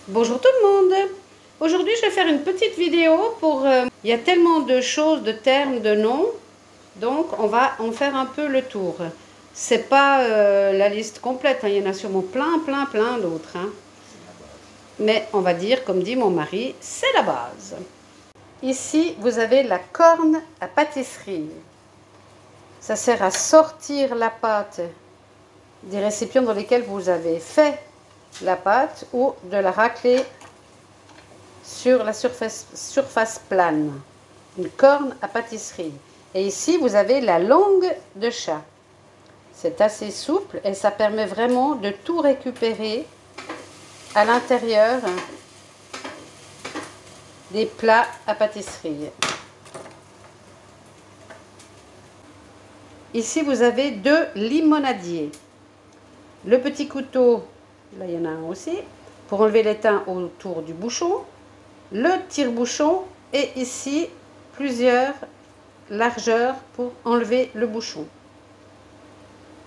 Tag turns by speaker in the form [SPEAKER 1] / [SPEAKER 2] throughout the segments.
[SPEAKER 1] Bonjour tout le monde. Aujourd'hui je vais faire une petite vidéo pour... il y a tellement de choses, de termes, de noms, donc on va en faire un peu le tour. C'est pas la liste complète, hein. Il y en a sûrement plein d'autres. Hein. Mais on va dire, comme dit mon mari, c'est la base. Ici vous avez la corne à pâtisserie. Ça sert à sortir la pâte des récipients dans lesquels vous avez fait la pâte ou de la racler sur la surface plane. Une corne à pâtisserie. Et ici, vous avez la langue de chat. C'est assez souple et ça permet vraiment de tout récupérer à l'intérieur des plats à pâtisserie. Ici, vous avez deux limonadiers. Le petit couteau, là il y en a un aussi, pour enlever l'étain autour du bouchon. Le tire-bouchon et ici plusieurs largeurs pour enlever le bouchon.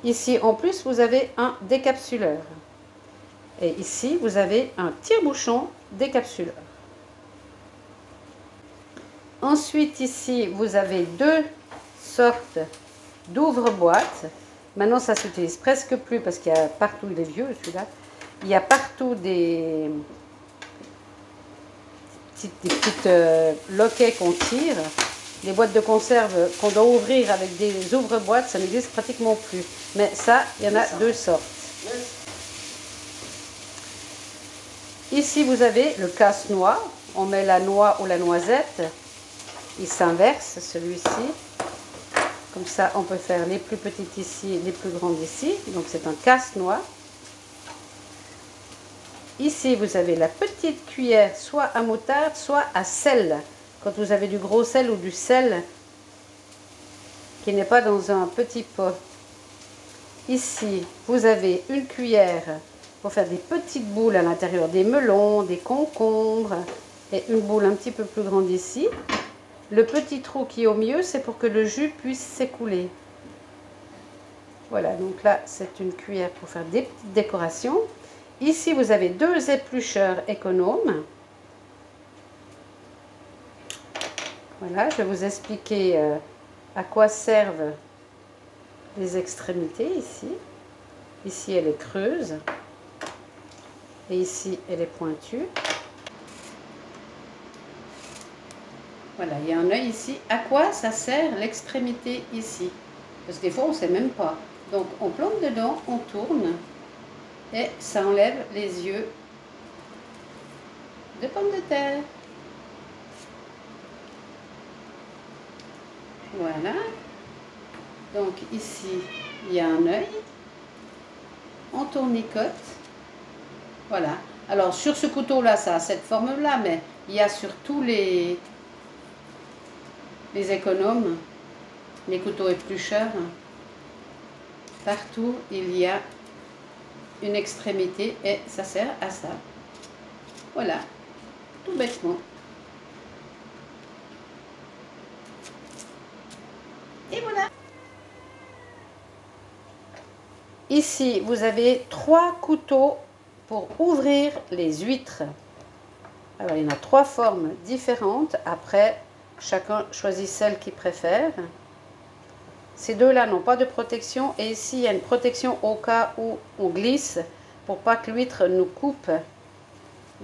[SPEAKER 1] Ici en plus vous avez un décapsuleur. Et ici vous avez un tire-bouchon décapsuleur. Ensuite ici vous avez deux sortes d'ouvre-boîtes. Maintenant ça s'utilise presque plus parce qu'il y a partout, il est vieux celui-là. Il y a partout des petites loquets qu'on tire. Les boîtes de conserve qu'on doit ouvrir avec des ouvre-boîtes, ça n'existe pratiquement plus. Mais ça, il y en a deux sortes. Ici, vous avez le casse-noix. On met la noix ou la noisette. Il s'inverse, celui-ci. Comme ça, on peut faire les plus petites ici, les plus grandes ici. Donc, c'est un casse-noix. Ici, vous avez la petite cuillère, soit à moutarde, soit à sel. Quand vous avez du gros sel ou du sel qui n'est pas dans un petit pot. Ici, vous avez une cuillère pour faire des petites boules à l'intérieur, des melons, des concombres, et une boule un petit peu plus grande ici. Le petit trou qui est au milieu, c'est pour que le jus puisse s'écouler. Voilà, donc là, c'est une cuillère pour faire des petites décorations. Ici, vous avez deux éplucheurs économes. Voilà, je vais vous expliquer à quoi servent les extrémités ici. Ici, elle est creuse. Et ici, elle est pointue. Voilà, il y a un œil ici. À quoi ça sert l'extrémité ici? Parce que des fois, on ne sait même pas. Donc, on plante dedans, on tourne. Et ça enlève les yeux de pommes de terre. Voilà. Donc ici, il y a un œil. On tournicote. Voilà. Alors sur ce couteau-là, ça a cette forme-là, mais il y a sur tous les économes, les couteaux éplucheurs, partout il y a une extrémité et ça sert à ça. Voilà, tout bêtement. Et voilà. Ici, vous avez trois couteaux pour ouvrir les huîtres. Alors, il y en a trois formes différentes. Après, chacun choisit celle qu'il préfère. Ces deux-là n'ont pas de protection. Et ici, il y a une protection au cas où on glisse pour pas que l'huître nous coupe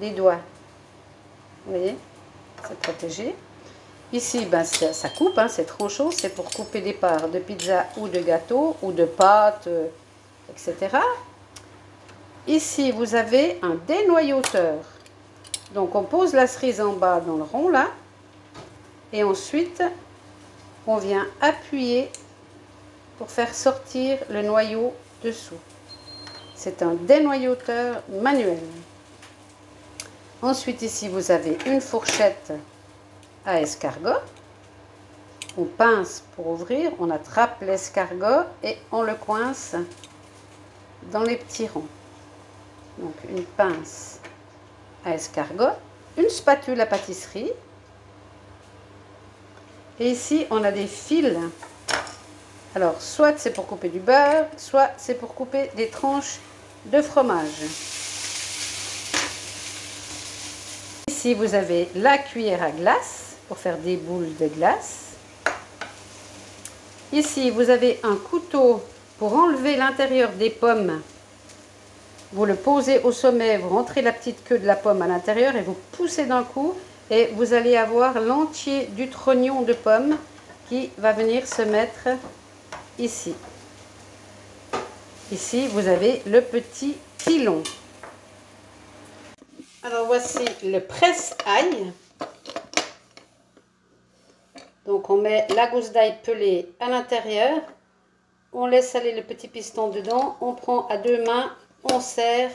[SPEAKER 1] les doigts. Vous voyez, c'est protégé. Ici, ben, ça coupe, hein, c'est trop chaud. C'est pour couper des parts de pizza ou de gâteau ou de pâtes, etc. Ici, vous avez un dénoyauteur. Donc, on pose la cerise en bas dans le rond, là. Et ensuite, on vient appuyer pour faire sortir le noyau dessous. C'est un dénoyauteur manuel. Ensuite, ici, vous avez une fourchette à escargot. On pince pour ouvrir, on attrape l'escargot et on le coince dans les petits ronds. Donc, une pince à escargot, une spatule à pâtisserie. Et ici, on a des fils. Alors, soit c'est pour couper du beurre, soit c'est pour couper des tranches de fromage. Ici, vous avez la cuillère à glace pour faire des boules de glace. Ici, vous avez un couteau pour enlever l'intérieur des pommes. Vous le posez au sommet, vous rentrez la petite queue de la pomme à l'intérieur et vous poussez d'un coup. Et vous allez avoir l'entier du trognon de pomme qui va venir se mettre ici. Ici, vous avez le petit pilon. Alors, voici le presse-ail. Donc, on met la gousse d'ail pelée à l'intérieur. On laisse aller le petit piston dedans. On prend à deux mains, on serre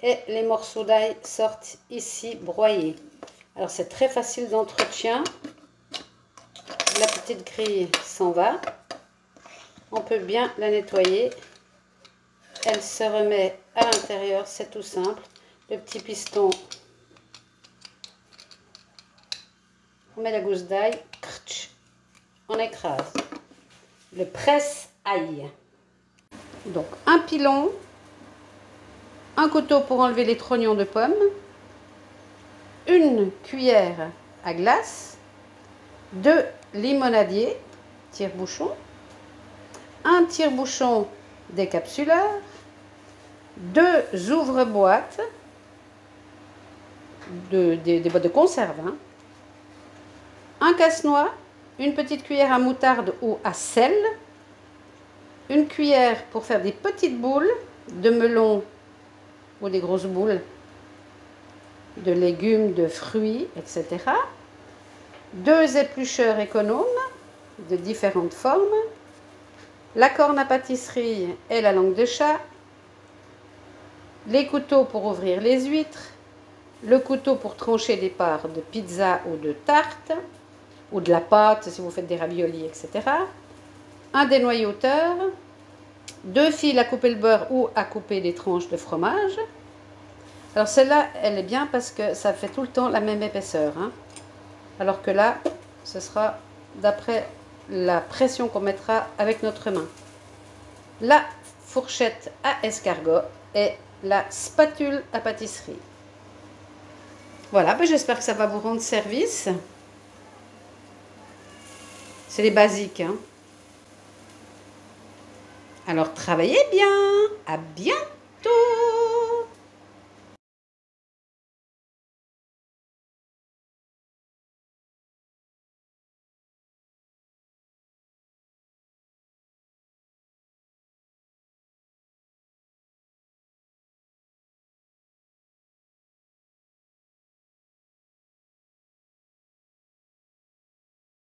[SPEAKER 1] et les morceaux d'ail sortent ici broyés. Alors, c'est très facile d'entretien. La petite grille s'en va. On peut bien la nettoyer. Elle se remet à l'intérieur, c'est tout simple. Le petit piston, on met la gousse d'ail, on écrase. Le presse-ail. Donc un pilon, un couteau pour enlever les trognons de pommes, une cuillère à glace, 2 limonadiers, tire-bouchon, un tire-bouchon décapsuleur, 2 ouvre-boîtes, des boîtes de conserve, hein. Un casse-noix, une petite cuillère à moutarde ou à sel, une cuillère pour faire des petites boules de melon ou des grosses boules de légumes, de fruits, etc. 2 éplucheurs économes de différentes formes, la corne à pâtisserie et la langue de chat, les couteaux pour ouvrir les huîtres, le couteau pour trancher des parts de pizza ou de tarte, ou de la pâte si vous faites des raviolis, etc. Un dénoyauteur, 2 fils à couper le beurre ou à couper des tranches de fromage. Alors celle-là, elle est bien parce que ça fait tout le temps la même épaisseur, hein. Alors que là, ce sera d'après la pression qu'on mettra avec notre main. La fourchette à escargot et la spatule à pâtisserie. Voilà, ben j'espère que ça va vous rendre service. C'est les basiques, hein. Alors travaillez bien. À bientôt.